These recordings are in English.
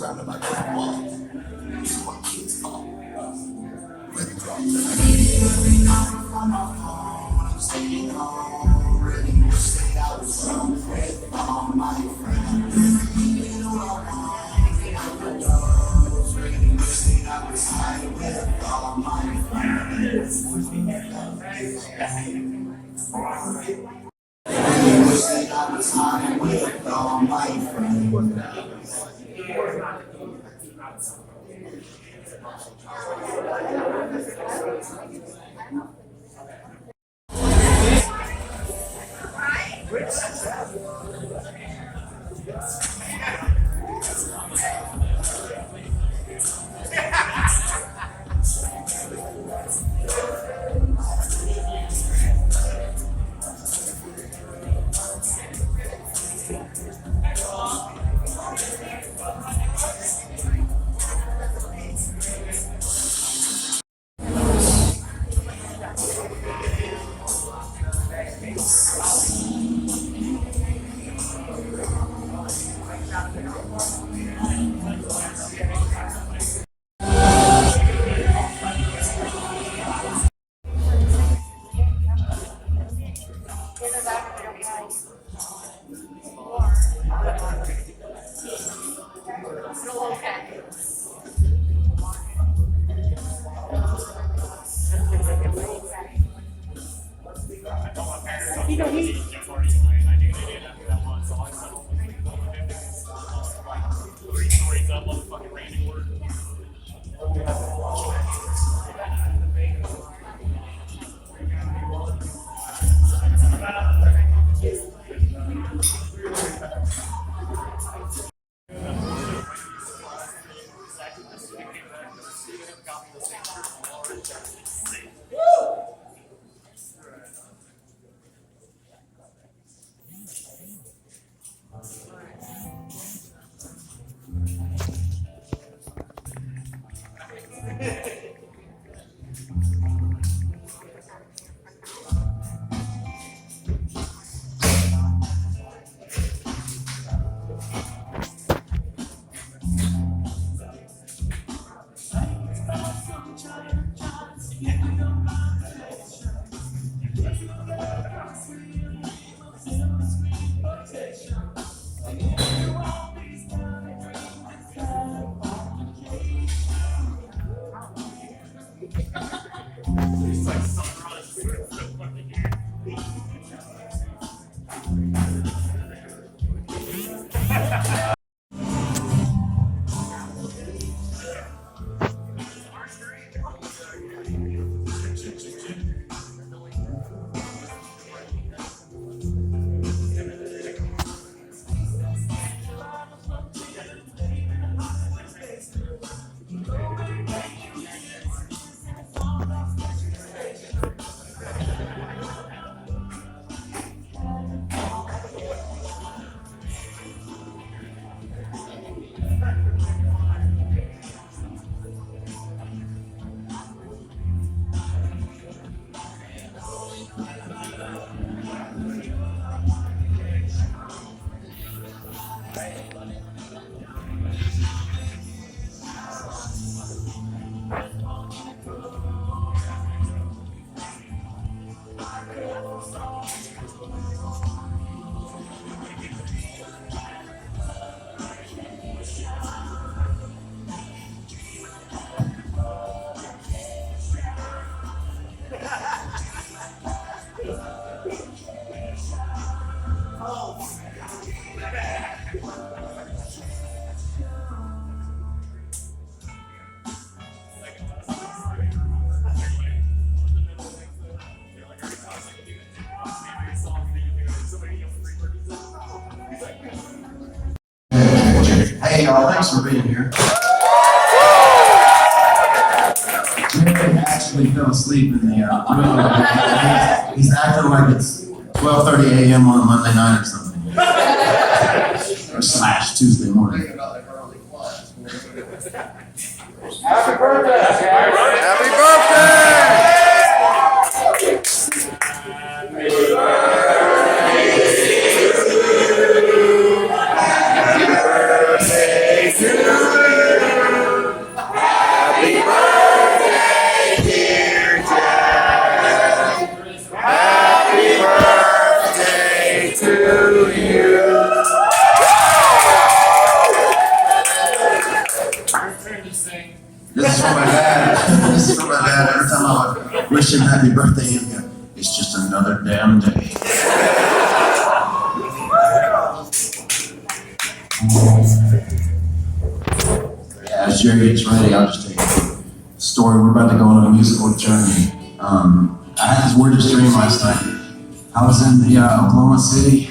surrounded by brick walls. This is what kids call ready drop. From my phone, I'm staying home. Ready to stay out with all my friends. You know I'm get out the doors. Ready to stay outside with all my friends. Wishing I was high with all my friends. Hey y'all, thanks for being here. Jerry actually fell asleep in the middle of the He's acting like it's 12:30 a.m. on a Monday night or something. Or / Tuesday morning. Happy birthday! Happy birthday! Happy birthday to you! This is for my dad. This is for my dad. Every time I wish him happy birthday, he'd go, it's just another damn day. Yeah, as Jerry gets ready, I'll just take a story. We're about to go on a musical journey. I had this weirdest dream last night. I was in the Oklahoma City,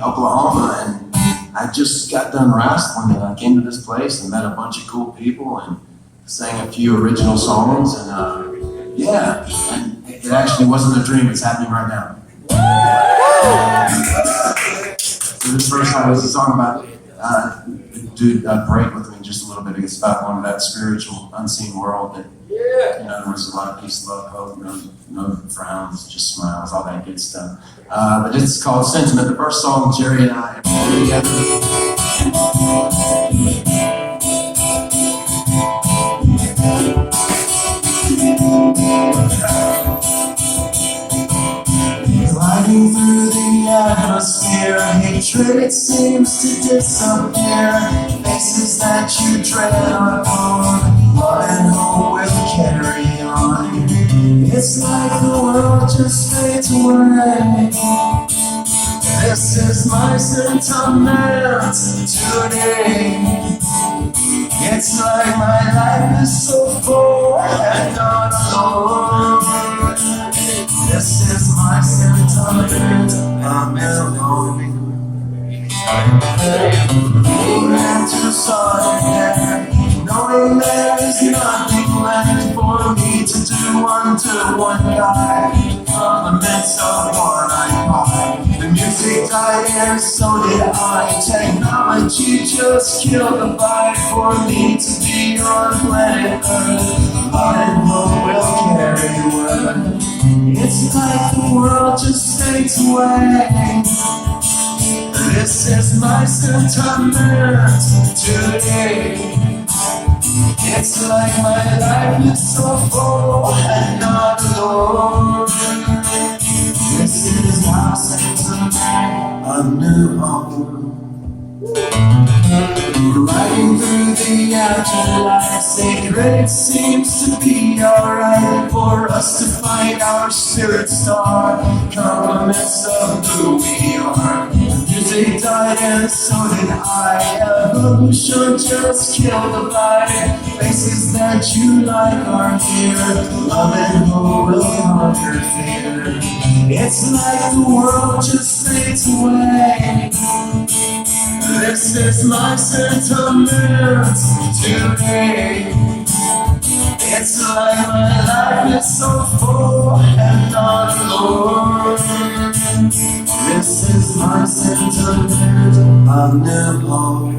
Oklahoma, and I just got done wrestling, and I came to this place and met a bunch of cool people and sang a few original songs, and yeah, and it actually wasn't a dream, it's happening right now. So this first song is a song about dude, break with me just a little bit. It's about one of that spiritual, unseen world that, you know, there's a lot of peace, love, hope, no frowns, just smiles, all that good stuff. But it's called Sentiment. The first song, Jerry and I are together. Gliding through the atmosphere, hatred it seems to disappear. Faces that you dread are gone, love and hope will carry on. It's like the world just fades away. This is my sentiment today. It's like my life is so full and not alone. This is my sentiment, I'm alone. Moving to solitaire, knowing there is nothing left for me to do unto one guy. Compliments of one I buy. The music died and so did I. Technology just killed the vibe for me to be on planet Earth. Love and hope will carry word. It's like the world just fades away. This is my sentiment today. It's like my life is so full and not alone. This is my sentiment, a new home. Riding through the afterlife, sacred seems to be alright for us to find our spirit star. Compliments of who we are. Music died and so did I. Evolution just killed the vibe. Faces that you like are here. Love and hope will conquer fear. It's like the world just fades away. This is my sentiment today. It's like my life is so full and not alone. This is my sentiment, a new home.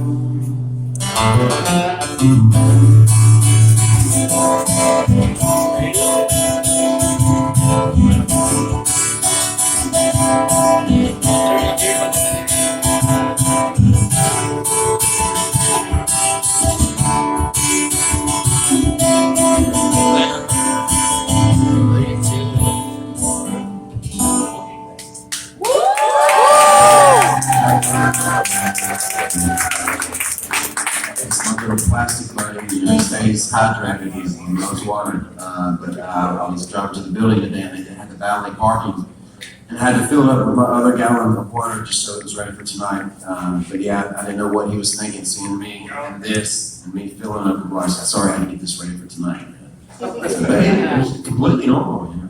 It's my little plastic buddy, you know, stays hydrated, he loves water. But I was driving to the building today and they had the valet parking and I had to fill it up with my other gallon of water just so it was ready for tonight. But yeah, I didn't know what he was thinking, seeing me and this and me filling up the water. I said, sorry, I had to get this ready for tonight. But it was completely normal, you know.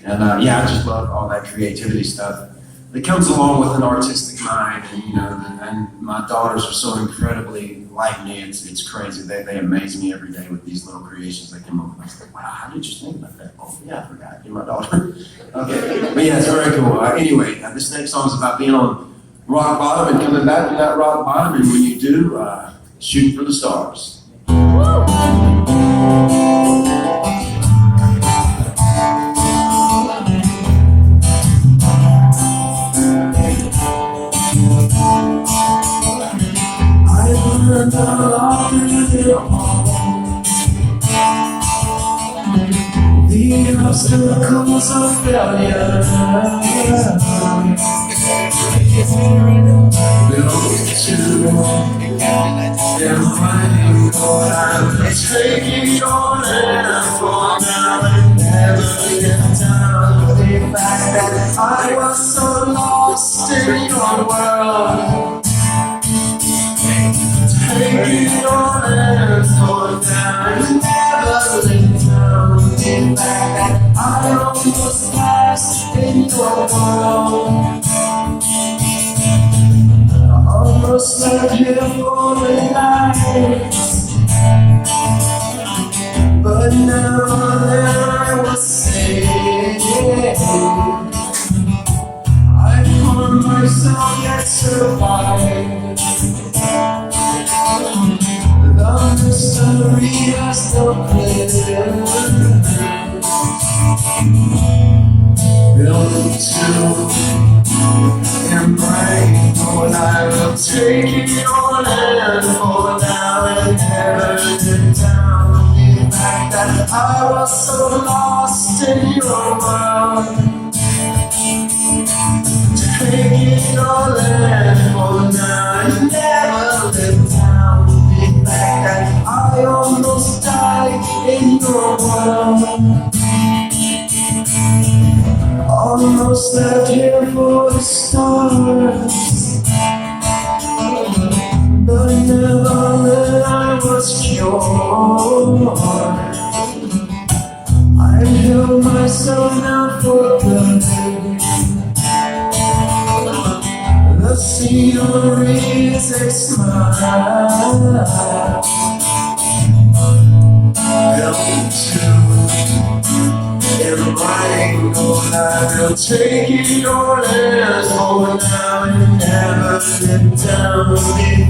And yeah, I just love all that creativity stuff that comes along with an artistic mind, and you know, and my daughters are so incredibly like me. It's crazy. They amaze me every day with these little creations they come up with. I was like, wow, how did you think about that? Oh yeah, I forgot. You're my daughter. Okay, but yeah, it's very cool. Anyway, this next song is about being on rock bottom and coming back from that rock bottom, and when you do, shooting for the stars. And I'll do the obstacles of failure. Taking your hand for now and never get down. The fact that I was so lost in your world. Taking your hand for now and never let down. The fact that I almost lost in your world. I almost left here for the night. But now that I was saved, I found myself yet survived. The mystery has no clear. Built to embrace what I will take your hand for now and never get down. That I was so lost in your world. Taking your land for now and never let down. The fact that I almost died in your world. Almost left here for the stars, but never that I was cured. I held myself now for good. The scenery is a smile. Built to embrace what I will take your hand for now and never let down. The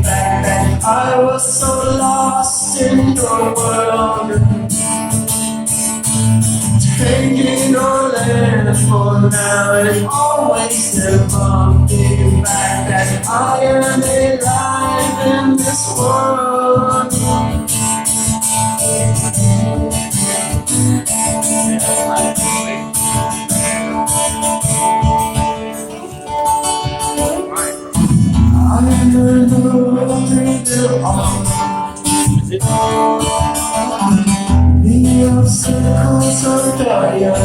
fact that I was so lost in your world. Taking your land for now and always never. The fact that I am alive in this world. I learned the road through the arms. The obstacles of fire,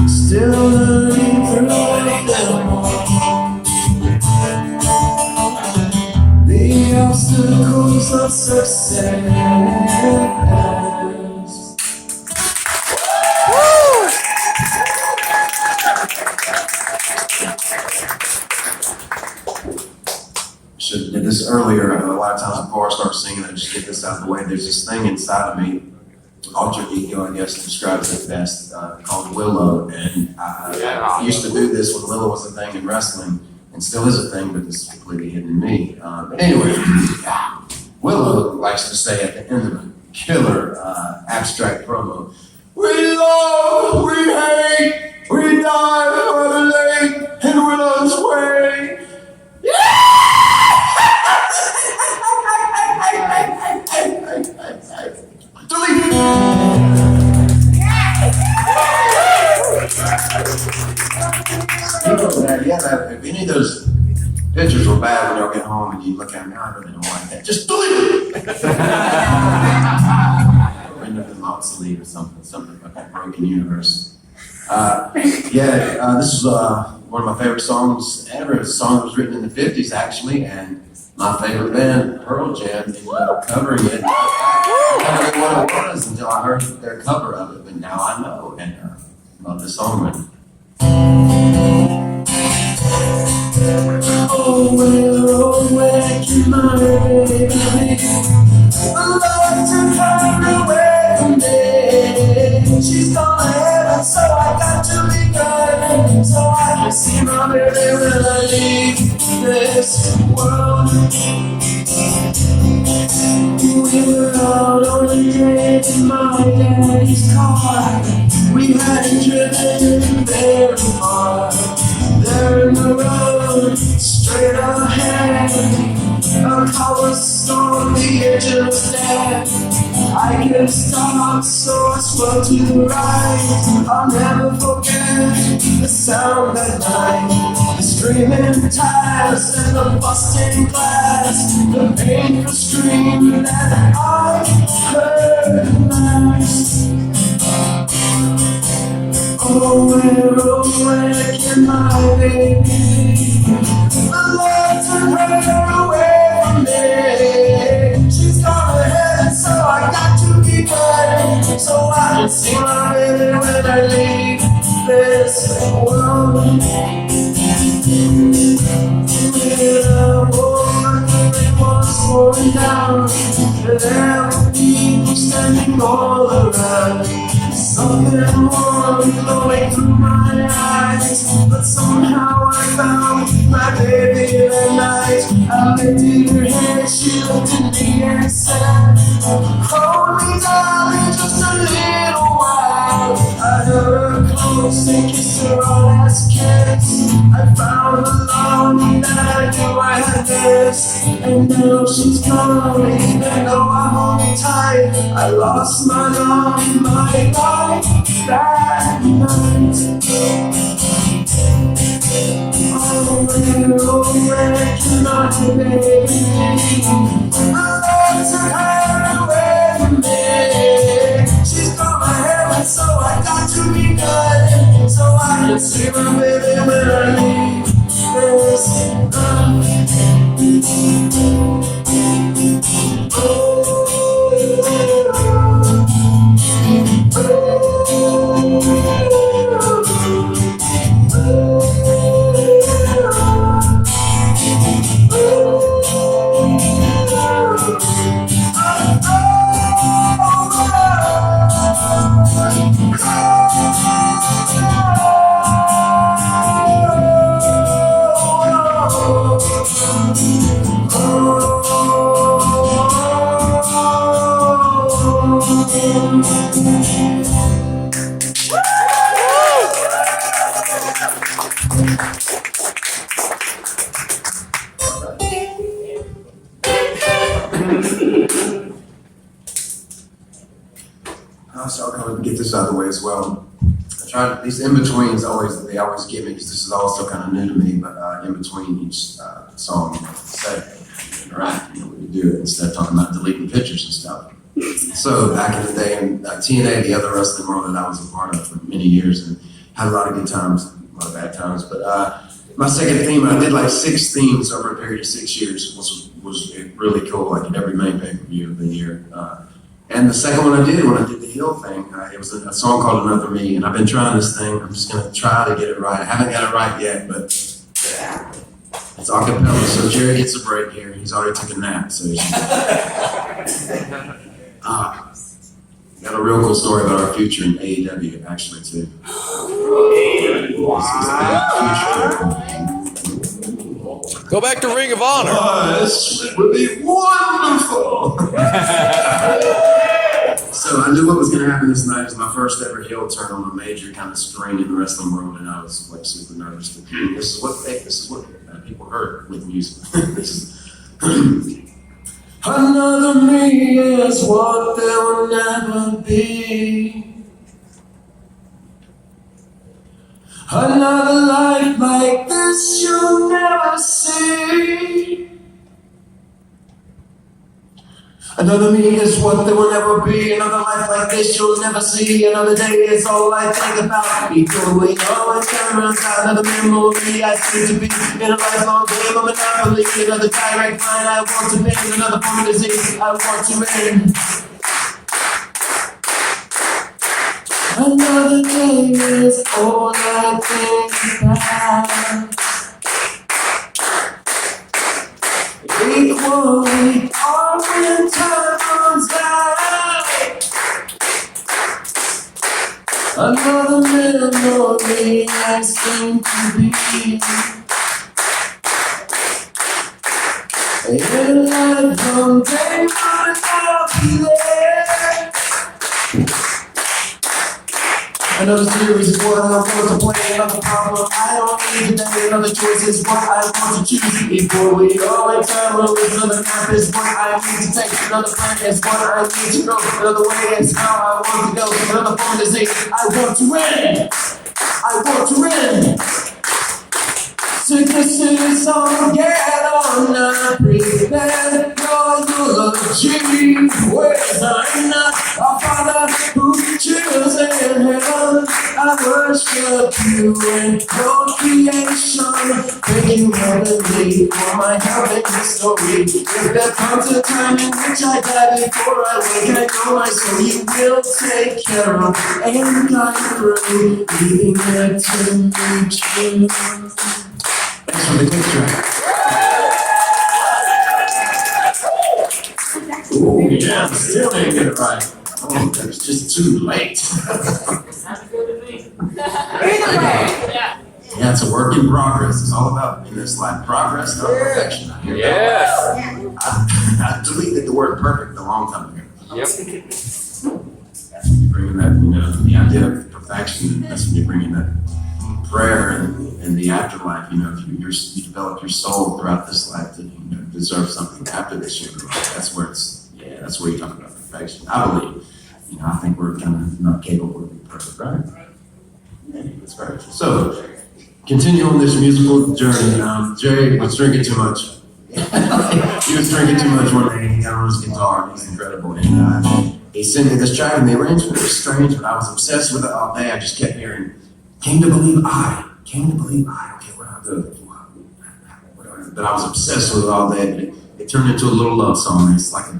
still learning through them all. The obstacles of success. Should have did this earlier. A lot of times before I start singing, I just get this out of the way. There's this thing inside of me, alter ego, I guess, describes it best, called Willow. And I used to do this when Willow was a thing in wrestling, and still is a thing, but it's completely hidden in me. But anyway, Willow likes to say at the end of a killer abstract promo, "We love, we hate, we die for the late in Willow's way." Yeah, if any of those pictures were bad when y'all get home and you look at them, I really don't like that. Just delete it! Or end up in obsolete or something like that broken universe. This is one of my favorite songs ever. It's a song that was written in the 50s, actually, and my favorite band, Pearl Jam, ended up covering it. I didn't know what it was until I heard their cover of it, but now I know, and I love this song. Oh, where can my baby be? I love to come away from me. She's gone to heaven, so I got to be good, so I can see my baby when I leave this world. We were out on a date in my daddy's car. We hadn't driven very far. There in the road, straight ahead, a cobblestone on the edge of death. I couldn't stop, so I swerved to the right. I'll never forget hear the sound at night, the screaming tires and the busting glass, the painful scream that I heard last. Oh, where can my baby be? The Lord took her away from me. She's gone ahead, so I got to be good, so I can see my baby when I leave this world. Falling down, there were people standing all around. Something warm glowing through my eyes, but somehow I found my baby that night. I lifted her head, she looked at me and said, "Hold me, darling, just a little while." I held her close and kissed her our last kiss. I found the love that I knew I had missed, and now she's gone, even though I hold me tight. I lost my love, my life that night. Oh, where can I be? My love took her away from me. She's gone my heaven, so I got to be good, so I can see my baby when I leave this earth. So I'll kind of get this out of the way as well. I try these in-betweens they always get me because this is also kind of new to me, but in between each song, say, interact, we can do it instead of talking about deleting pictures and stuff. So back in the day in TNA, the other wrestling world that I was a part of for many years, and had a lot of good times, a lot of bad times, but my second theme, I did like 6 themes over a period of 6 years, was really cool, like in every main pay-per-view of the year. And the second one I did, when I did the Hill thing, it was a song called Another Me, and I've been trying this thing. I'm just gonna try to get it right. I haven't got it right yet, but it's a cappella, so Jerry gets a break here. He's already took a nap, so he should. Got a real cool story about our future in AEW, actually, too. Go back to Ring of Honor. It would be wonderful. So I knew what was going to happen this night. It was my first ever heel turn on a major kind of screen in the wrestling world, and I was like super nervous. But this is what people heard with music. This is another me is what there will never be. Another life like this you'll never see. Another me is what there will never be. Another life like this you'll never see. Another day is all I think about. Equally always turns out. Another memory I seem to be in a lifelong game of monopoly. Another direct line I want to bend. Another form of disease I want to end. Another day is all I think about. Equally, all when time runs out. Another memory I seem to be. In life from day one I'll be there. Another series is what I want to play. Another problem I don't need today. Another choice is what I want to choose. Equally, all in time will is another map is what I need to take. Another plan is what I need to know. Another way is how I want to go. Another form of disease I want to win. I want to win. Sicknesses on get on, not pretend your eulogy. Where's I'm not a father who chills in hell. I worship you and your creation. Thank you, heavenly, for my helping history. If there comes a time in which I die before I wake, I know my soul you will take care of. And I pray, leading it to me. Thanks for the good track. Oh, yeah, still ain't get it right. Oh, it's just too late. Yeah, it's a work in progress. It's all about in this life. Progress, not perfection. I hear that. I deleted the word perfect a long time ago. Yep. Bringing that, the idea of perfection, that's when you bring in that prayer and the afterlife. If you develop your soul throughout this life to deserve something after this human life. That's where you talk about perfection. I believe. I think we're kind of not capable of being perfect, right? Yeah, that's right. So, continue on this musical journey. Jay was drinking too much. He was drinking too much one day. He got on his guitar. He's incredible. And he sent me this track, and the arrangement was strange, but I was obsessed with it all day. I just kept hearing, came to believe I. Okay, what do I do? But I was obsessed with it all day. But it turned into a little love song. It's like a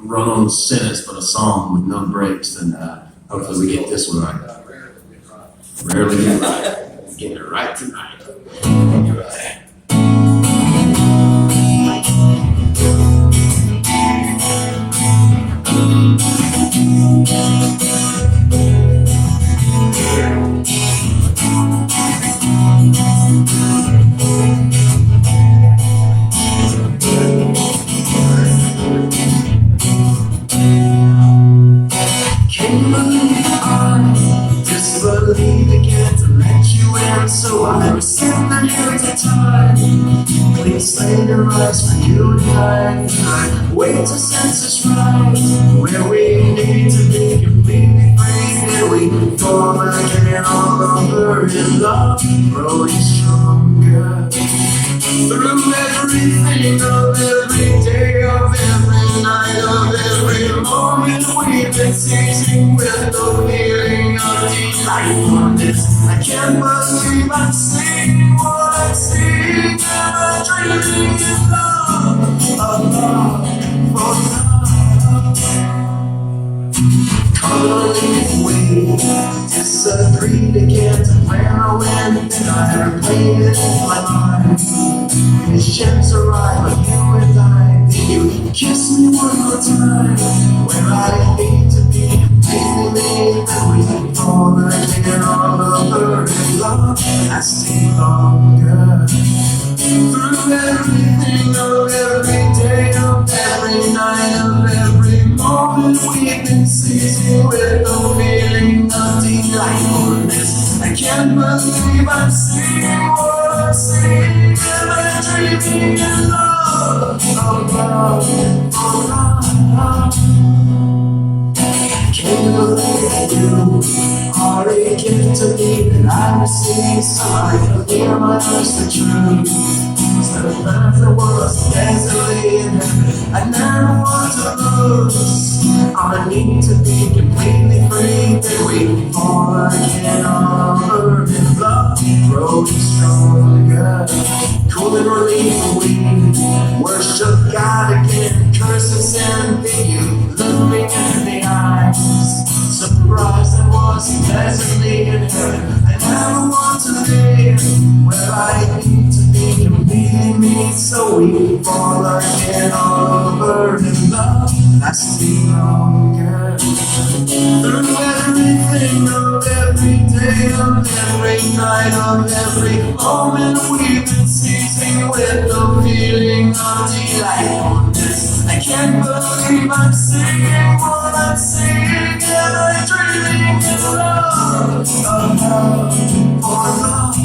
run-on sentence, but a song with no breaks. And hopefully we get this one right. Rarely get it right. Getting it right tonight. So I was sitting the hands of time. Please lay the rise for you and I. Wait to sense us right, where we need to be completely free. Then we fall again all over in love, growing stronger. Through everything of every day, of every night, of every moment, we've been seizing with the feeling of delight on this. I can't believe I'm seeing what I'm seeing, and I'm dreaming in love, for love. Calling we disagreed again to where I went, and I replayed it in my mind. His ships arrive, but you and I, then you kiss me one more time, where I need to be completely me, then we can fall again all over in love, lasting longer. Through everything of every day, of every night, of every moment, we've been seizing with the feeling of delight on this. I can't believe I'm seeing what I'm seeing, and I'm dreaming in love, oh love. Can't believe you are a gift to me that I received, so I can feel my eyes the truth. Instead of life that was desperately in heaven, I never want to lose. I need to be completely free, then we fall again over in love, growing stronger. Cool and relief, we worship God again, cursing sin, then you look me in the eyes. Surprised I was pleasantly in heaven. I never want to live where I need to be completely me, so we fall again over in love, lasting longer. Through everything of every day, of every night, of every moment, we've been seizing with the feeling of delight on this. I can't believe I'm singing what I'm singing, and I'm dreaming in love, for love.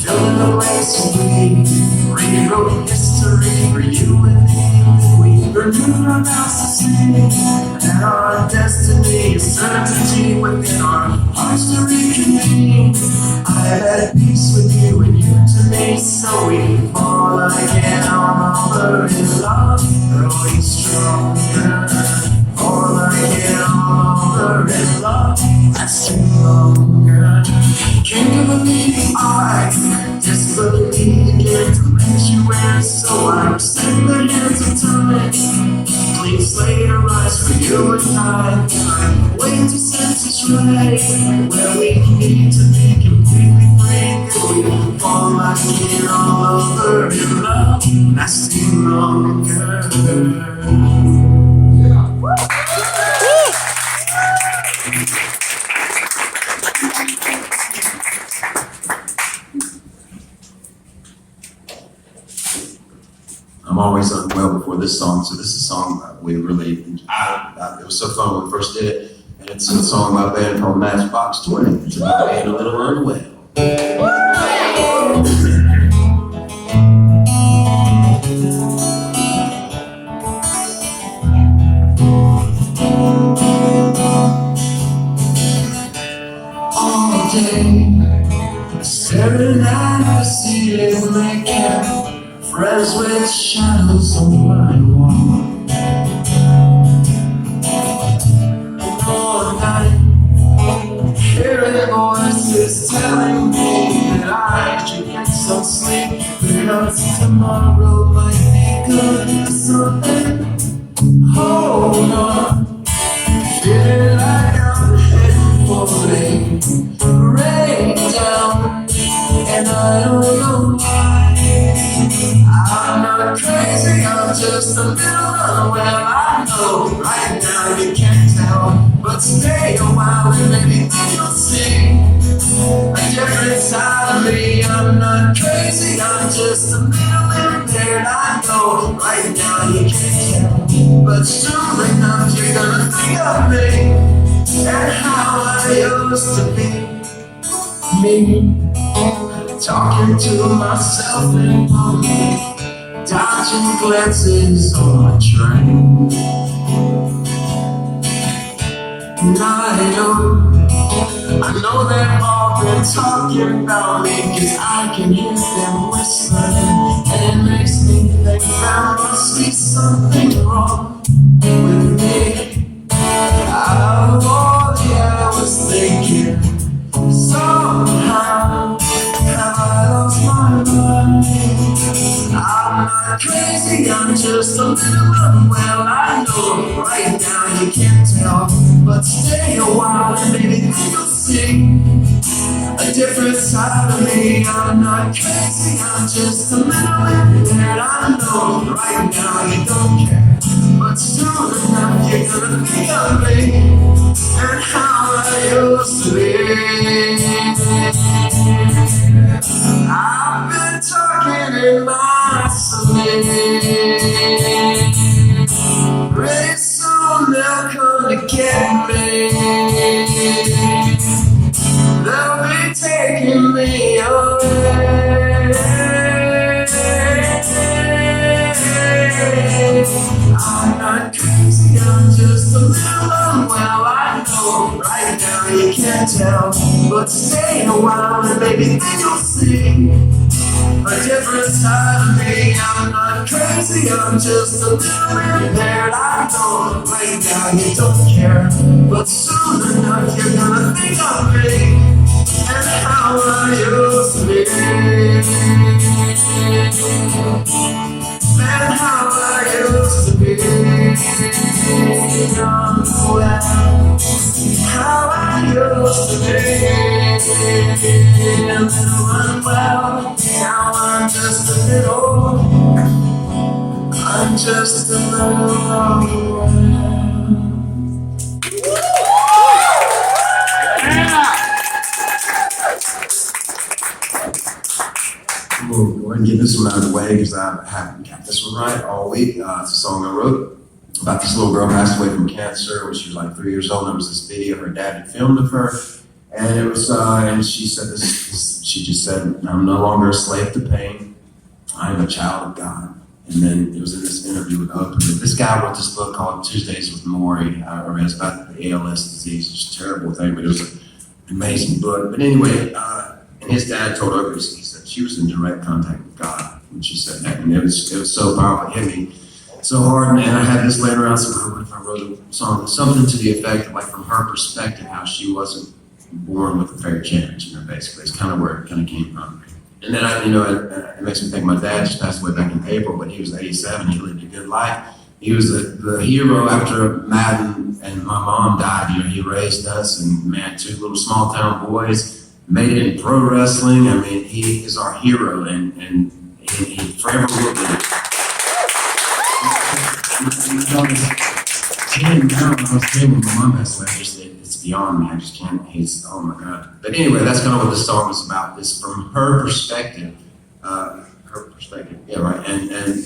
Filling the ways we rewrote history for you and me. We renewed our vows to sing, and our destiny, a certainty within our hearts to reconvene. I am at peace with you and you to me, so we fall again all over in love, growing stronger. Fall again all over in love, lasting longer. Can you believe I disbelieve again to let you in? So I extend the hands of time. Clean slate arise for you and I. Wait to sense is right, where we need to be completely free. Till we fall again all over in love, lasting longer. I'm always unwell before this song, so this is a song we really, it was so fun when we first did it, and it's a song by a band called Matchbox 20. It's about being a little unwell. All day, staring at the ceiling, making friends with shadows on my wall. All night, hearing voices telling me that I should get some sleep, because tomorrow might be good for something. Hold on, feeling like I'm heading for a breakdown, and I don't know why. I'm not crazy, I'm just a little unwell. I know right now you can't tell, but stay a while and maybe you'll see a different side of me. I'm not crazy, I'm just a little impaired. I know right now you can't tell, but soon enough you're gonna think of me and how I used to be. Me, talking to myself and lonely, dodging glances on a train. And I know they've all been talking about me, 'cause I can hear them whispering, and it makes me think there must be something wrong with me. Out of all the hours thinking, somehow have I lost my mind. I'm not crazy, I'm just a little unwell. I know right now you can't tell, but stay a while and maybe you'll see a different side of me. I'm not crazy, I'm just a little impaired. I know right now you don't care, but soon enough you're gonna think of me and how I used to be. I've been talking in my sleep. Pretty soon they'll come to get me. They'll be taking me away. I'm not crazy, I'm just a little unwell. I know right now you can't tell, but stay a while and maybe then you'll see a different side of me. I'm not crazy, I'm just a little impaired. I know right now you don't care, but soon enough you're gonna think of me and how I used to be. And how I used to be unwell. How I used to be a little unwell. Now I'm just a little unwell. We'll go ahead and get this one out of the way because I haven't got this one right all week. It's a song I wrote about this little girl passed away from cancer when she was like 3 years old. There was this video her dad had filmed of her, and it was, and she said this. She just said, "I'm no longer a slave to pain. I am a child of God." And then it was in this interview with Oprah. This guy wrote this book called Tuesdays with Maury. I read it's about the ALS disease. It's a terrible thing, but it was an amazing book. But anyway, and his dad told Oprah, he said she was in direct contact with God when she said that. And it was so powerful. It hit me so hard. And I had this laying around, so what if I wrote a song? Something to the effect of, like, from her perspective, how she wasn't born with a fair chance, basically. It's kind of where it kind of came from. And then, it makes me think my dad just passed away back in April, but he was 87. He lived a good life. He was the hero after Madden and my mom died. He raised us, and man, two little small town boys, made it in pro wrestling. I mean, he is our hero, and he forever will be. Now, I was saying when my mom passed away, it's beyond me. I just can't. Oh my God. But anyway, that's kind of what this song was about. Is from her perspective. Yeah, right. And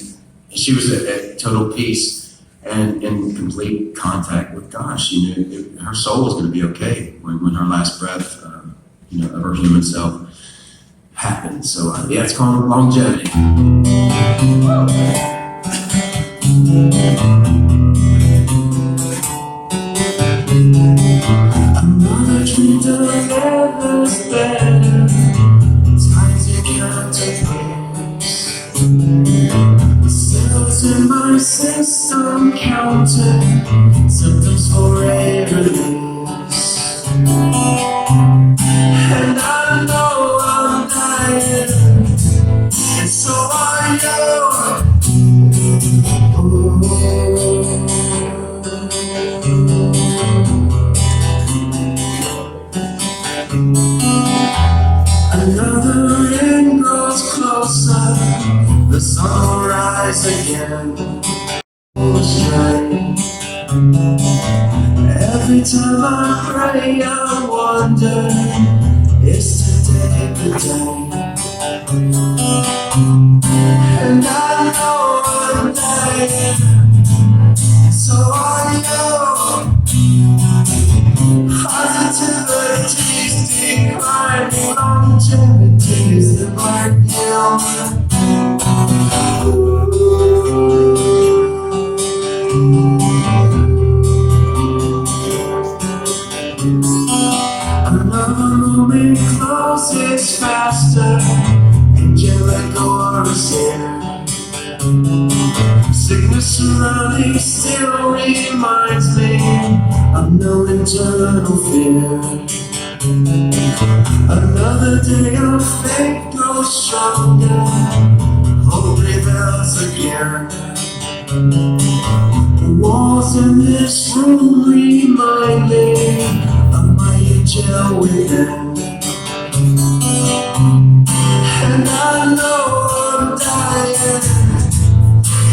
she was at total peace and in complete contact with God. She knew her soul was going to be okay when her last breath, of her human self happened. So yeah, it's called longevity. Another dream to never spend. Times you can't take cells in my system counting symptoms for a release. And I know I'm dying, and so are you. Another ring grows closer, the sun will rise again. Every time I pray, I wonder, is today the day? And I know I'm dying, so are you. Positivity's declining, longevity is the black hill. Another moment closes faster, angelic auras here. Sickness surrounding still reminds me of no internal fear. Another day of faith grows stronger, hope prevails again. The walls in this room remind me of my angel within. And I know I'm dying,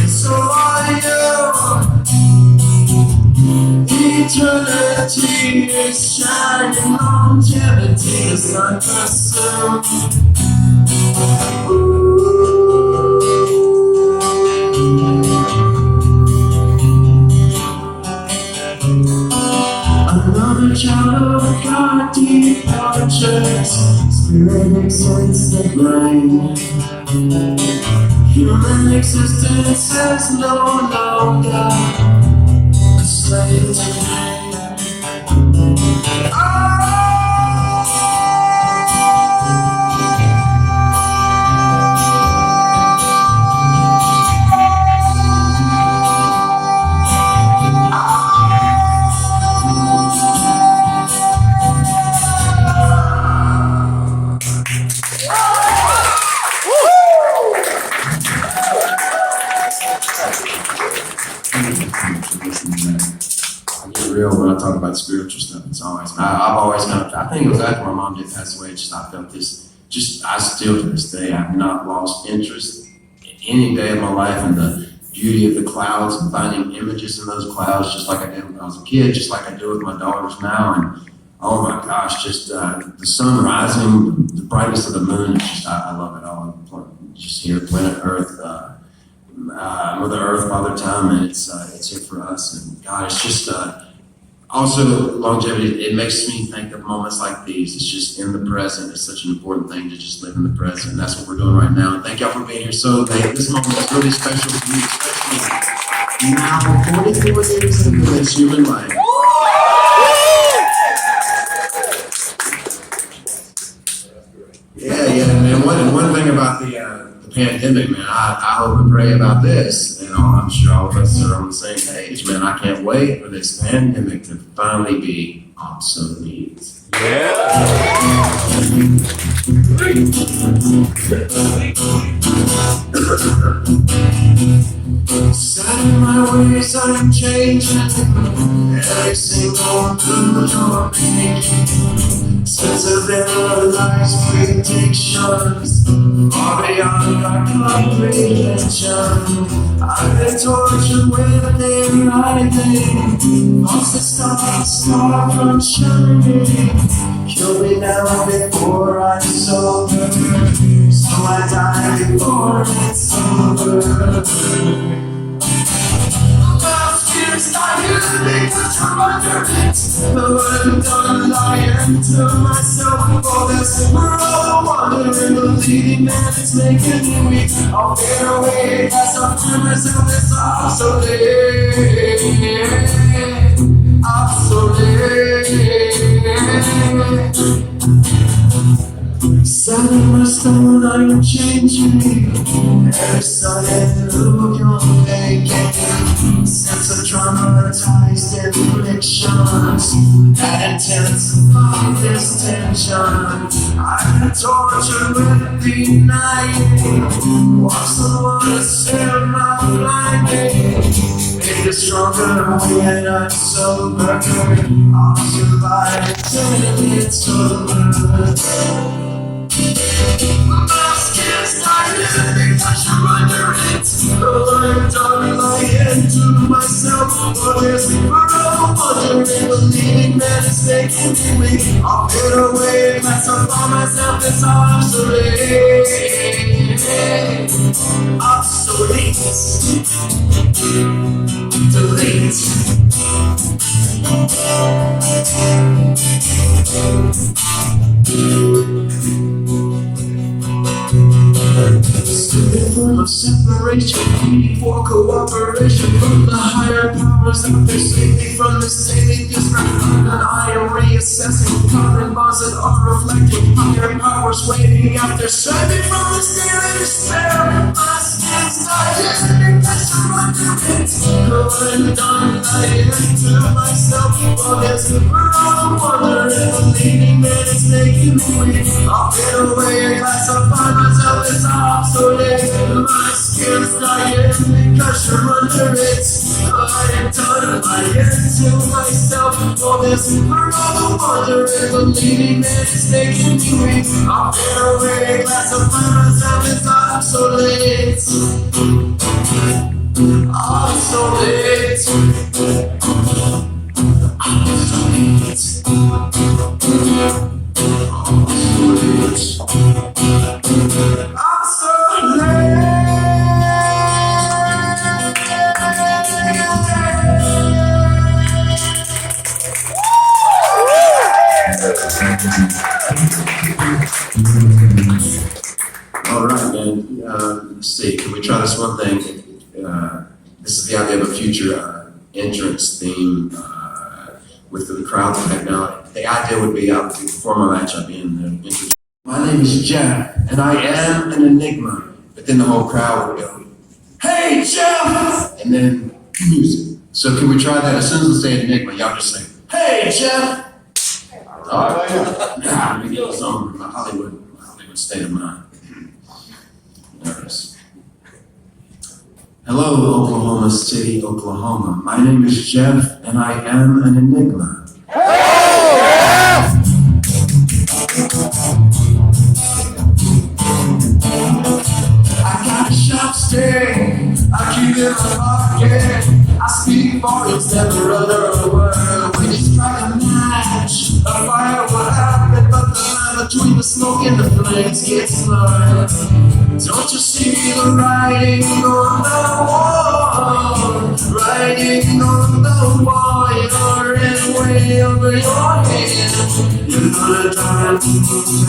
and so are you. Eternity is shining, longevity is not consumed. Another child of God departures, spirit excites the brain. Human existence is no longer a slave to pain. I get real when I talk about spiritual stuff. It's always, I've always I think it was after my mom did pass away, I felt this, I still to this day, I've not lost interest any day of my life in the beauty of the clouds and finding images in those clouds, just like I did when I was a kid, just like I do with my daughters now. And oh my gosh, just the sun rising, the brightness of the moon, I love it all. Just here, planet Earth, Mother Earth, Father Time, and it's here for us. And God, it's just Also, longevity, it makes me think of moments like these. It's just in the present. It's such an important thing to just live in the present. And that's what we're doing right now. And thank y'all for being here so late. This moment is really special for me, especially now, 44 years into this human life. Yeah, and one thing about the pandemic, man, I hope and pray about this, and I'm sure all of us are on the same page, man. I can't wait for this pandemic to finally be obsolete. Set in my ways, I'm changing every single move you're making. Sense of lies, predictions, far beyond our comprehension. I've been tortured with their writing, lost the star from shining. Kill me now before I'm sober, so I die before it's over. It's not you because you're under it. But I'm done lying to myself for this. We're all wandering, believing that it's making me weak. I'll get away as I find myself this obsolete. Set in my stone, I am changing. Every sudden move you're making. Sense of traumatized inflictions that intensify this tension. I've been tortured with denying what someone said my blinding. Make it stronger when I'm sober. I'll survive till it's over. My skin's tired because you're under it. I'm done lying to myself for this. We're all wondering, believing that it's making me weak. I'll get away as I find myself this obsolete. Obsolete. Delete. Stupid form of separation, need for cooperation from the higher powers out there. Save me from this daily disrespect, and I am reassessing carbon bonds that are reflecting higher powers waiting out there. Save me from this daily despair. My skin's dying because you're under it. I'm done lying to myself for this. We're all wondering, believing that it's making me weak. I'll get away as I find myself as obsolete. My skin's dying because you're under it. I am done lying to myself for this. We're all wondering, believing that it's making me weak. I'll get away as I find myself as obsolete. Obsolete. Obsolete. All right, man. Let's see. Can we try this one thing? This is the idea of a future entrance theme with the crowd right now. The idea would be before my match, I'd be in the entrance. My name is Jeff, and I am an enigma. But then the whole crowd would go, "Hey, Jeff!" And then music. So can we try that? As soon as we say enigma, y'all just say, "Hey, Jeff!" All right. Let me get some of my Hollywood state of mind. Nervous. Hello, Oklahoma City, Oklahoma. My name is Jeff, and I am an enigma. I got a shop stay, I keep it in my pocket. I speak volumes, never utter a word. We just strike a match, a fire will happen, but the line between the smoke and the flames gets blurred. Don't you see the writing on the wall? Writing on the wall, you're in way over your head. You're gonna drive me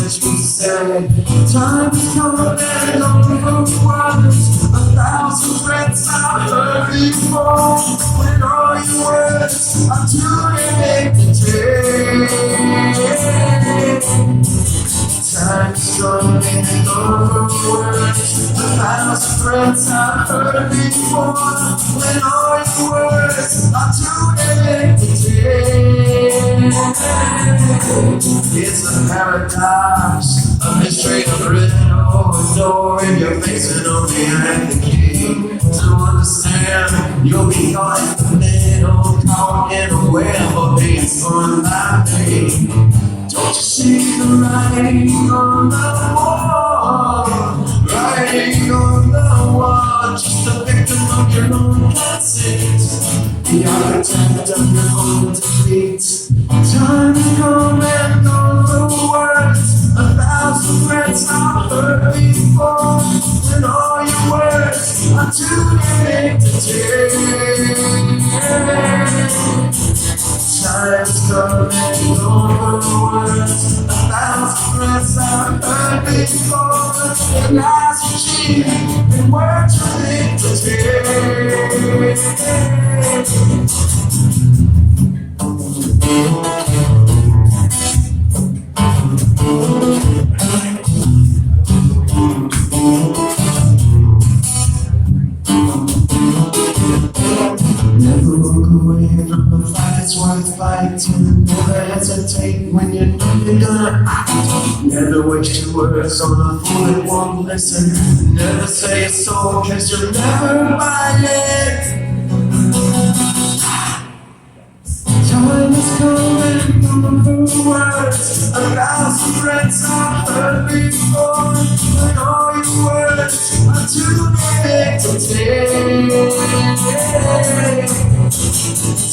as you say. Time is coming and over words. 1,000 threats I've heard before. When all your words are too late to take. Time is coming and over words. 1,000 threats I've heard before. When all your words are too late to take. It's a paradox, a mystery written over and over in your face, and only I'm the king to understand. You'll be caught in the middle, caught in a web of being spun by me. Don't you see the writing on the wall? Writing on the wall, just a victim of your own consent. The architect of your own defeat. Time to come and go for words. 1,000 threats I've heard before. And all your words are too late to take. Time's coming and go for words. 1,000 threats I've heard before. And lies are cheap and words are late to take. Never walk away from the fight, it's worth fighting. Never hesitate when you know you're gonna act. Never waste your words on a fool that won't listen. Never say a soul, cause you'll never buy it. Time is coming for words. 1,000 threats I've heard before. But all your words are too big to take.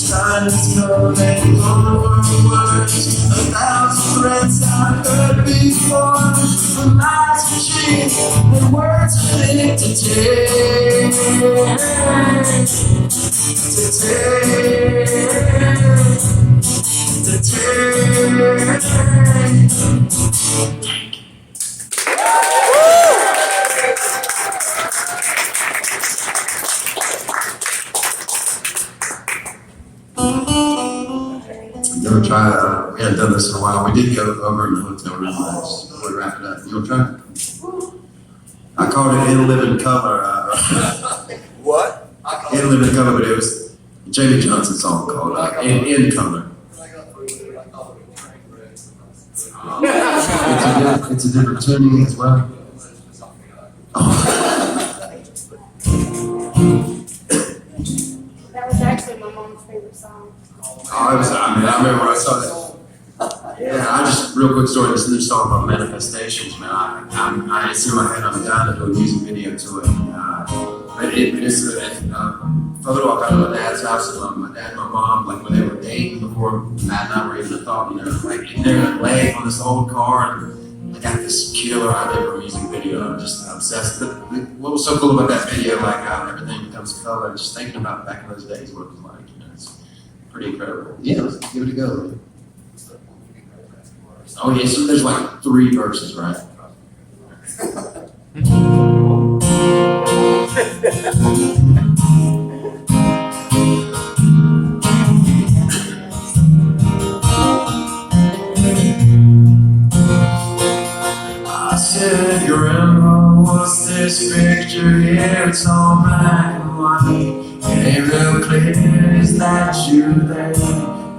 Time is coming for words. 1,000 threats I've heard before. But lies are cheap and words are big to take. You ever try, we hadn't done this in a while, we did go over in the hotel room last, before we wrap it up. You wanna try it? I called it In Living Color. What? In Living Color, but it was Jamie Johnson's song called In Color. It's a different tuning as well. That was actually my mom's favorite song. Oh, it was, I remember when I saw that. Yeah, I just, real quick story, this new song about manifestations, man. I it's in my head, I'm down to do a music video to it. It's a little walk out of my dad's house, and my dad and my mom, like when they were dating before Matt and I were even a thought, you know, like they're laying on this old car, and I got this killer idea for a music video, and I'm just obsessed. But what was so cool about that video, like how everything becomes color, and just thinking about back in those days what it was like, you know, it's pretty incredible. Yeah, let's give it a go, man. Oh yeah, so there's like 3 verses, right? I said, Grandma, what's this picture here? It's all black and white. It ain't real clear, is that you there?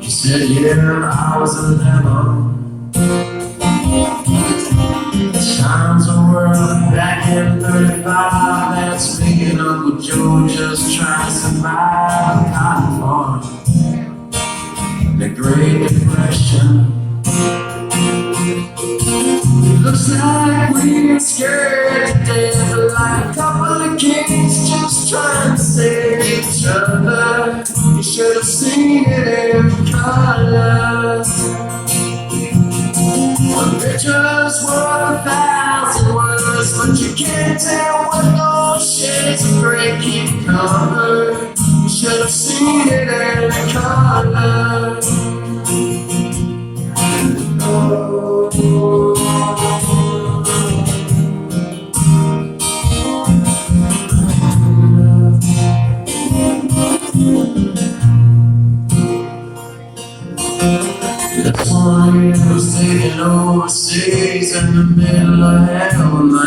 He said, yeah, I was a demo. Times a world back in 35. That's me and Uncle Joe just trying to survive cotton farm. The Great Depression. Looks like we're scared to death, like a couple of kids just trying to save each other. You should have seen it in color. A picture's worth 1,000 words, but you can't tell what those shades of gray keep cover. You should have seen it in color.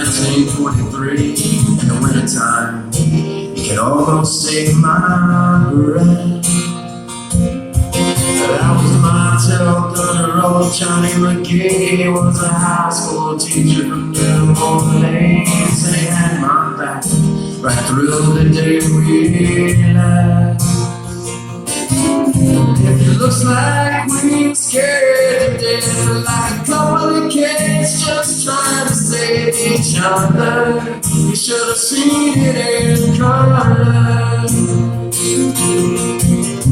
1943, in the wintertime, you can almost see my breath. That was my tail gunner, old Johnny McGee was a high school teacher from New Orleans, and he had my back right through the day we left. If it looks like we were scared to death, like a couple of kids just trying to save each other, you should have seen it in color.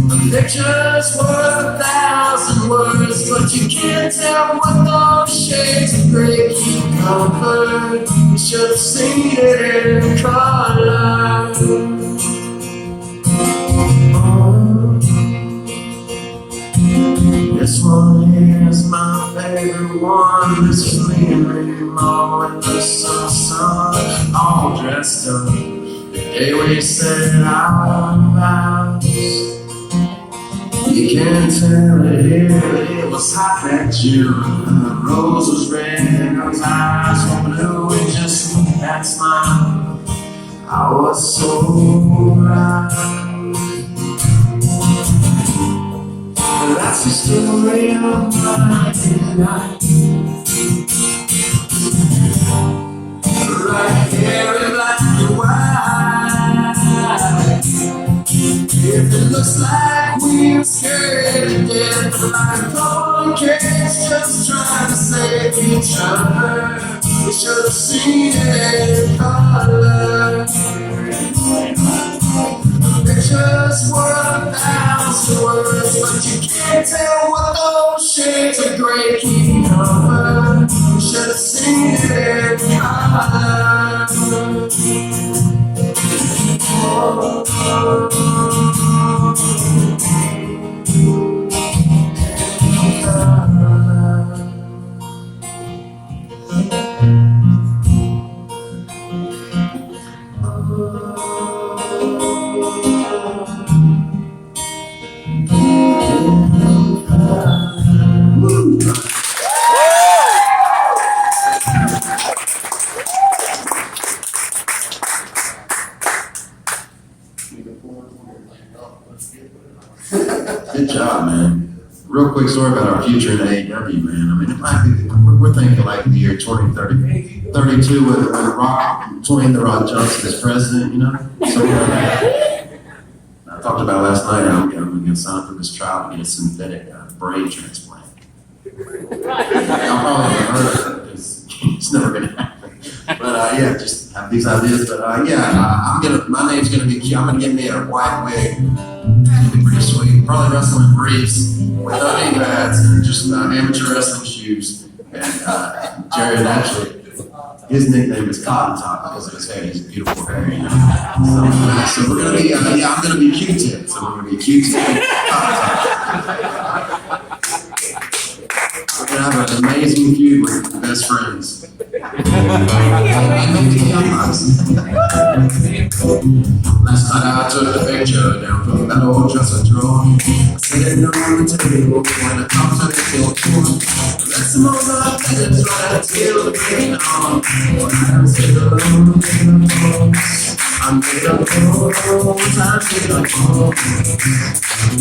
A picture's worth 1,000 words, but you can't tell what those shades of gray keep covered. You should have seen it in color. This one here's my favorite one. This is me and Remo in the sun, all dressed up. The day we said our vows. You can't tell it here, but it was hot that June. The rose was red and those eyes were blue. And just that smile, I was so right. That's the story of my life. Right here in black and white. If it looks like we were scared to death, like a couple of kids just trying to save each other, we should have seen it in color. Pictures were 1,000 words, but you can't tell what those shades of gray keep covered. You should have seen it in color. Good job, man. Real quick story about our future in AEW, man. I mean, it might be, we're thinking like the year 2030, 32 with the Rock Johnson as president, you know? So, I talked about last night, I'm going to sign up for this trial to get a synthetic brain transplant. Y'all probably haven't heard of it because it's never going to happen. But yeah, just have these ideas. But my name's going to be, I'm going to get me a white wig. It'll be pretty sweet. Probably wrestling briefs with no knee pads and just amateur wrestling shoes. And Jared actually, his nickname is Cotton Top because of his hair. He's beautiful hair. You know? So we're gonna be, I'm gonna be Q-Tip. So we're gonna be Q-Tip, Cotton Top. We're gonna have an amazing feud with best friends. Last night I took the picture down from that old dresser drawer. Sitting on the table when it comes to the kill tour. That's the most I did is right till the breaking on. When I'm sitting alone in the phones, I'm made up phones, I'm made up phones.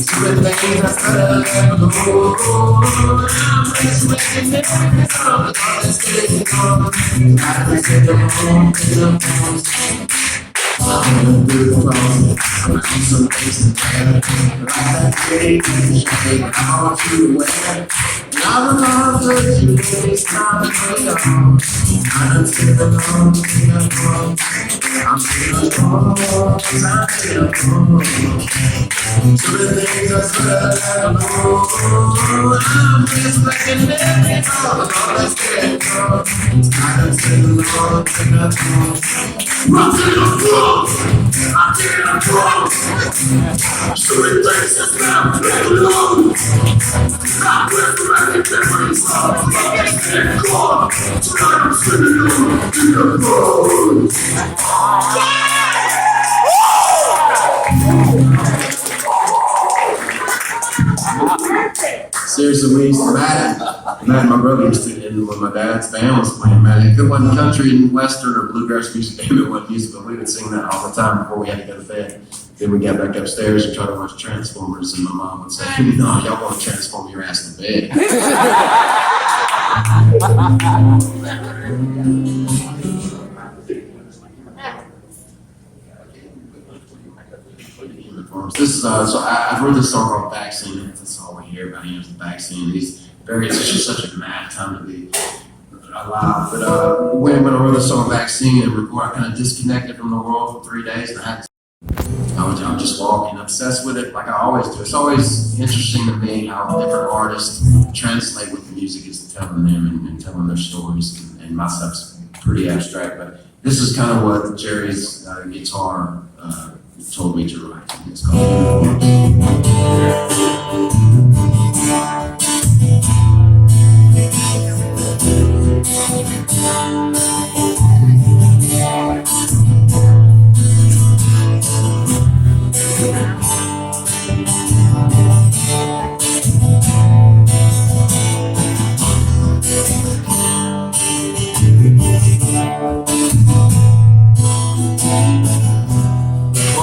So the things that's better than the whole. I'm just making it all that's getting on. I'm sitting alone in the phones. I'm in a good closet, I'm out some things to wear. Like that pretty shade I want you to wear. And I remember you it's time to play on. I done seen the long, seen the long. I'm seen the long, I'm seen the long. So the things I said I know. I'm just making it all that's getting on. I done seen the long, seen the long. Run to the floor! I can't talk. So it takes us now to play alone. Not with the everything I'm gone. Tonight I'm sitting in the phone. Seriously, we used to bat it. Man, my brother used to, and when my dad's band was playing, man, if it wasn't country and western or bluegrass music, maybe it wasn't music, but we would sing that all the time before we had to go to bed. Then we got back upstairs and tried to watch Transformers, and my mom would say, "No, y'all want to transform your ass to bed." This is so I wrote this song called Vaccine. That's all we hear about him is the vaccine. He's very, it's just such a mad time to be alive. But when I wrote this song Vaccine and record, I kind of disconnected from the world for 3 days, and I was just walking, obsessed with it like I always do. It's always interesting to me how different artists translate what the music is telling them and telling their stories. And my stuff's pretty abstract, but this is kind of what Jerry's guitar told me to write. It's called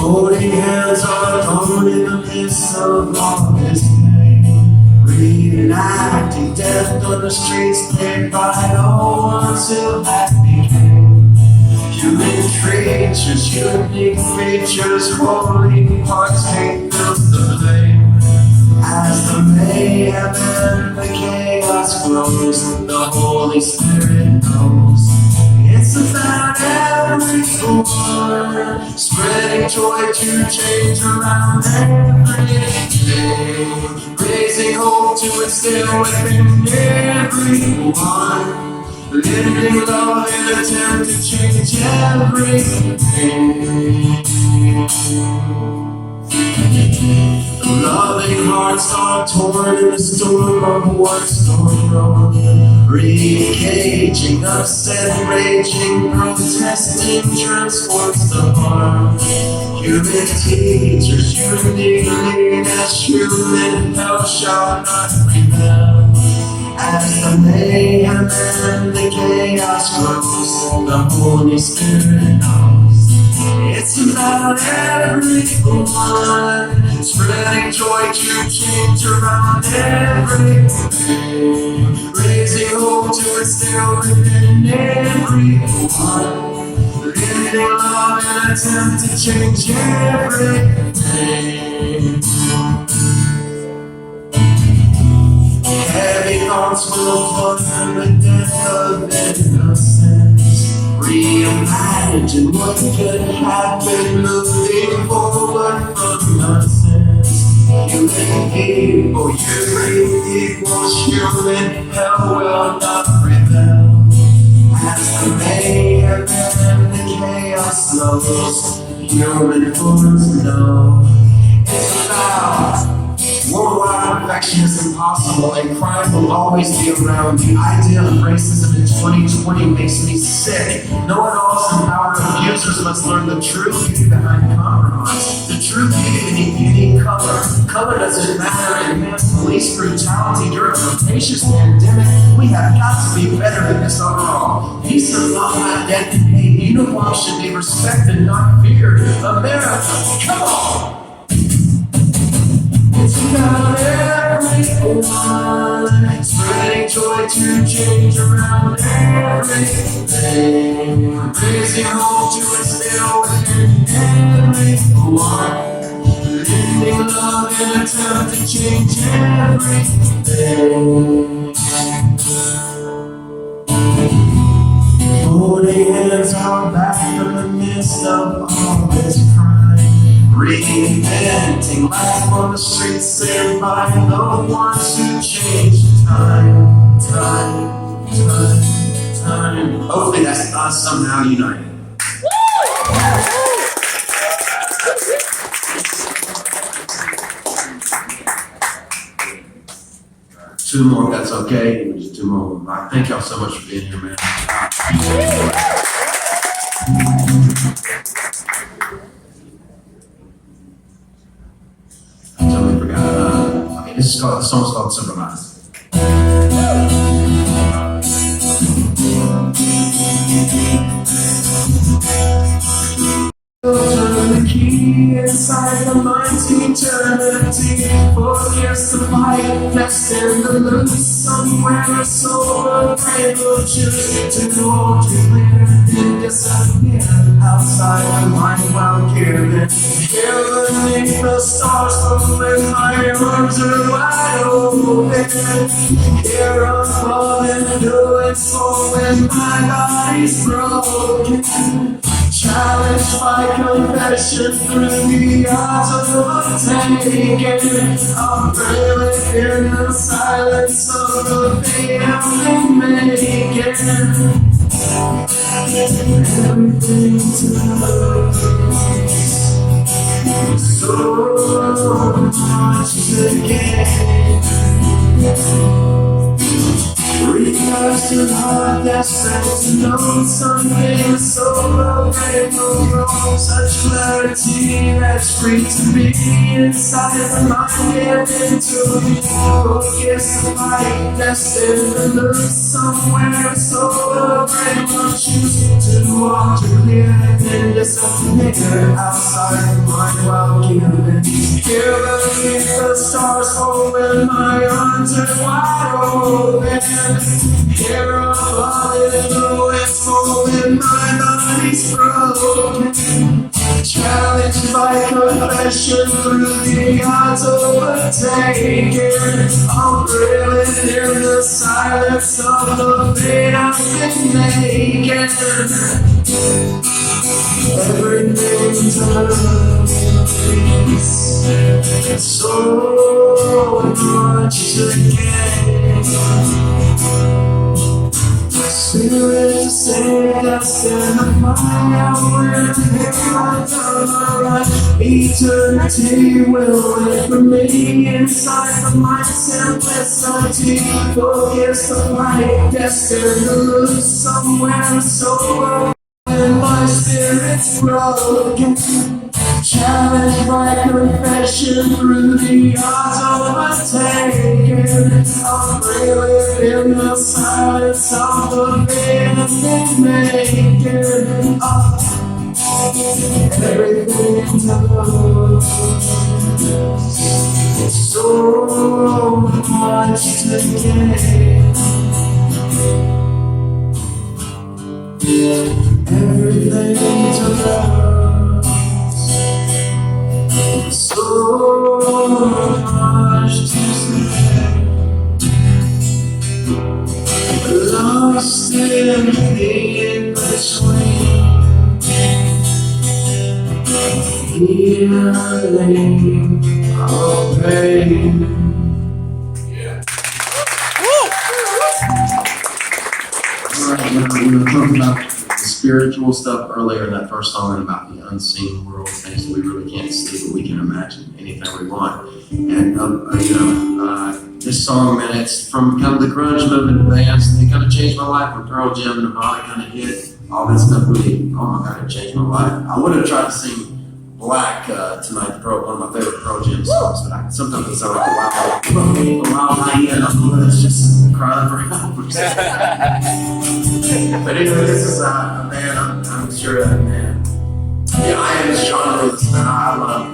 holding hands are alone in the midst of all this pain, reenacting death on the streets played by no ones who had became human creatures, unique features, holding hearts, hate fills the flame. As the mayhem and the chaos grows, the Holy Spirit knows it's about everyone, spreading joy to change around everything, raising hope to instill within everyone, living love in an attempt to change everything. Loving hearts are torn in the storm of what's going wrong, re-engaging, upset, raging, protesting transforms the harm. Human teachers, uniquely as human, hell shall not prevail. As the mayhem and the chaos grows, the Holy Spirit knows it's about everyone, spreading joy to change around everything, raising hope to instill within everyone, living love in an attempt to change everything. Heavy thoughts will flood the death of innocence, reimagine what could happen, moving forward from nonsense. Human people, human equals human, hell will not prevail. As the mayhem and the chaos slows, human forms know it's about worldwide perfection is impossible, and crime will always be around. The idea of racism in 2020 makes me sick. No one else in power abusers must learn the true beauty behind compromise. The true beauty in unique color. Color doesn't matter in mass police brutality during a rapacious pandemic. We have got to be better than this overall. Peace and love, not death and hate. Uniforms should be respected, not feared. America, come on! It's about everyone, spreading joy to change around everything, raising hope to instill within everyone, living love in an attempt to change everything. Holding hands are back from the midst of all this crime, reinventing life on the streets, saved by the ones who changed time. Hopefully that's us somehow united. Two more, if that's okay. Just two more. Thank y'all so much for being here, man. I totally forgot. Okay, this is called, the song's called Supervise. Turn the key inside the mind's eternity. For years to fight, left in the loose somewhere. A soul of brave will choose to hold you clear and disappear outside the mind while killing. Here beneath the stars, falling, my arms are wide open. Here I'm falling, doing so when my body's broken. Challenged by confession through the odds of overtaken. I'm reeling in the silence of the fate I've been making. Everything to lose, so much to gain. Rehearsed and hard, desperate to know something so broken, no wrong, such clarity that's free to be inside the mind and into the focus of light, destined to lose somewhere, so brave will choose to walk to clear and disappear outside the mind while giving. Here beneath the stars falling, my arms are wide open. Here I'm falling, though it's falling, my body's broken. Challenged by confession through the odds overtaken. I'm reeling in the silence of the fate I've been making. Everything turns, so much to gain. Spirit say us in the fire when I turn around. Eternity will wait for me inside the mind simplicity. Focus the light, destined to lose somewhere so and my spirit's broken. Challenged by confession through the odds overtaken. I'm reeling in the silence of the fate I've been making. Everything to lose, so much to gain. Everything to love, so much to say. Lost in the in-between, healing of pain. We were talking about the spiritual stuff earlier in that first song and about the unseen world, things that we really can't see, but we can imagine anything we want. And this song, man, it's from kind of the grunge movement bands. It kind of changed my life when Pearl Jam and Nirvana kind of hit. All that stuff really, oh my God, it changed my life. I would have tried to sing Black tonight, one of my favorite Pearl Jam songs, but sometimes it's like a wild hyena. It's just crying for help. But anyway, this is a band, I'm sure that, man. Yeah, I am as genre as I love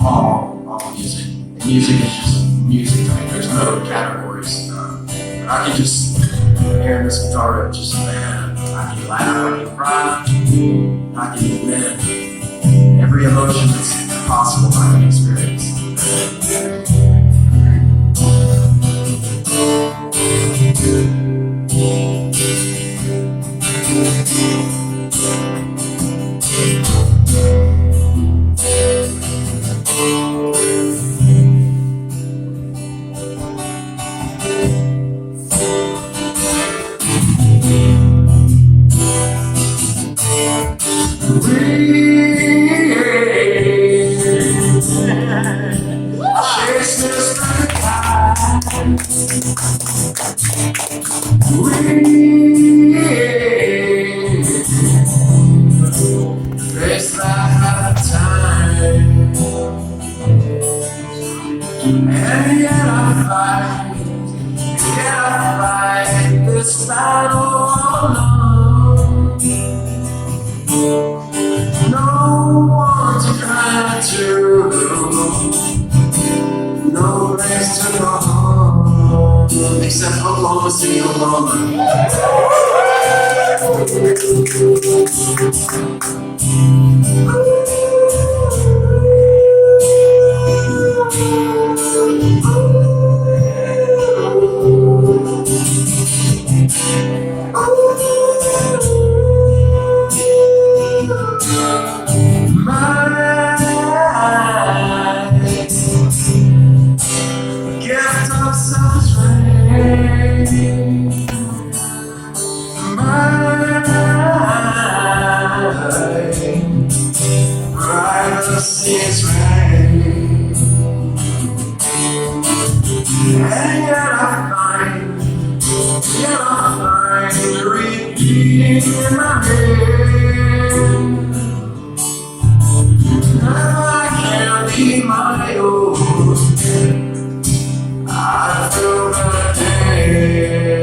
all music. And music is just music. I mean, there's no categories. I can just hear this guitar, just man, I can laugh, I can cry, I can, man, every emotion that's possible I can experience. Face that time, and yet I fight this battle alone. No one to cry to, no place to go home, except Oklahoma City, Oklahoma. Gift of self-restraint, my privacy is rain, and yet I find repeating in my head, that I can't be my own. I feel that damn.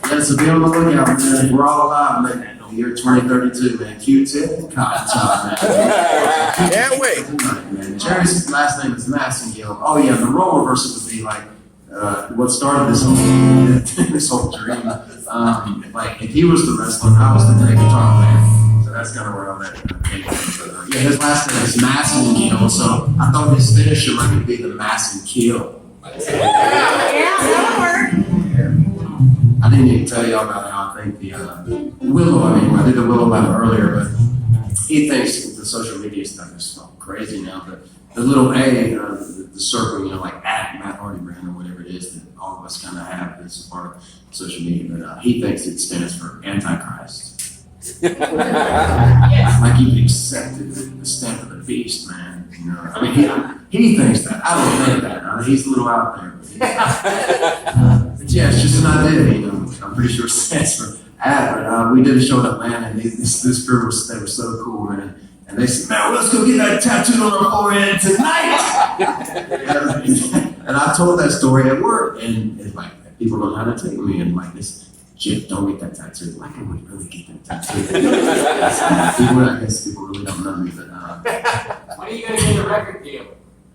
Yeah, so be on the lookout, man. We're all alive, man. The year 2032, man. Q-Tip and Cotton Top, man. Can't wait. Man. Jerry's last name is Massengill. Oh yeah, the role reversal would be like what started this whole this whole dream. Like if he was the wrestler, I was the great guitar player. So that's kind of where all that came from. But, yeah, his last name is Massengill, so I thought his finisher might be the Massenkill. Yeah, that'll work. I didn't even tell y'all about how I think the Willow, I did the Willow about it earlier, but he thinks the social media stuff is so crazy now, but the little A, the circle, like at Matt Hardy brand or whatever it is that all of us kind of have as a part of social media, but he thinks it stands for Antichrist. Like he accepted the stamp of the beast, man. He thinks that. I don't think that. He's a little out there. But yeah, it's just an idea, I'm pretty sure it stands for ad, but we did a show in Atlanta, and this group they were so cool, man. And they said, man, let's go get that tattooed on our forehead tonight. And I told that story at work, and it's like, people don't know how to take me, and like this, Jeff, don't get that tattooed. Like I would really get that tattooed. I guess people really don't know me, but When are you gonna get a record deal?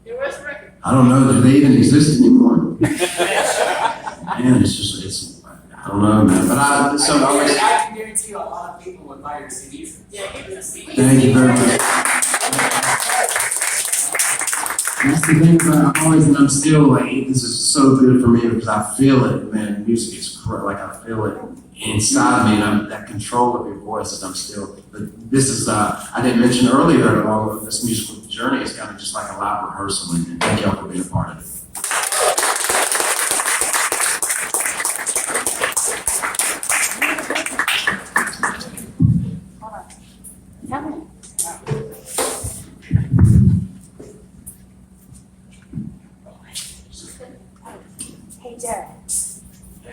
Your West record. I don't know, do they even exist anymore? Man, it's I don't know, man. But I can guarantee you a lot of people would buy your CDs. Yeah, give me a CD. thank you very much. That's the thing about I'm still like, this is so good for me because I feel it, man. Music is like I feel it inside me, and that control of your voice is I'm still. But this is I didn't mention earlier along with this musical journey is kind of just like a live rehearsal, and thank y'all for being a part of it. Tell me. Hey, Jared.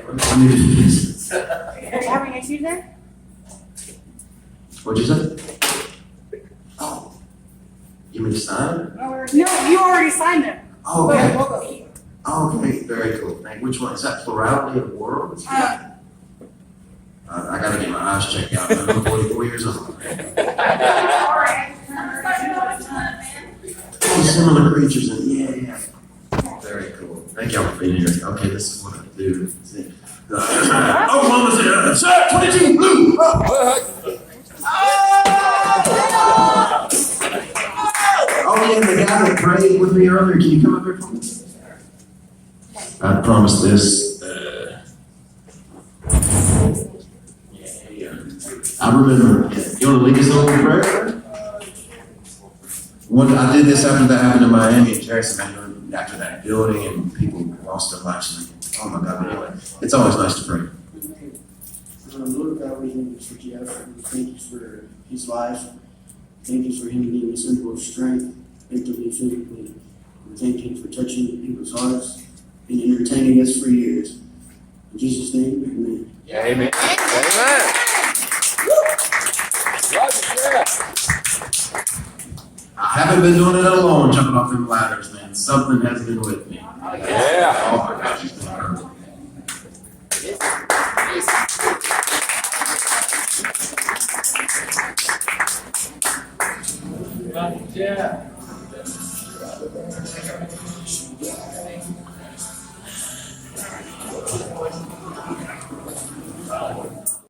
Let me do this. Are you having issues there? What'd you say? Oh, you mean to sign? No, you already signed it. Oh, okay. We'll go. Oh, okay, very cool. Which one is that? Plurality of the World? I gotta get my eyes checked out. I'm 44 years old. Oh, similar creatures, and yeah. Very cool. Thank y'all for being here. Okay, this is what I do. Oklahoma City, sir, 22 blue. Oh yeah, the guy that prayed with me earlier. Can you come up here for me? I promise this. remember. You want to lead us in a little prayer? I did this after that happened in Miami and Jackson, after that building and people lost their lives. Oh my God, but anyway, it's always nice to pray. Lord God, we thank you for Jeff. We thank you for his life. Thank you for him being a symbol of strength, mentally, physically. We thank you for touching people's hearts and entertaining us for years. In Jesus' name, amen. Amen. Amen. I haven't been doing it alone, jumping off them ladders, man. Something has been with me. Yeah. Oh my gosh, it's been hard. Yeah.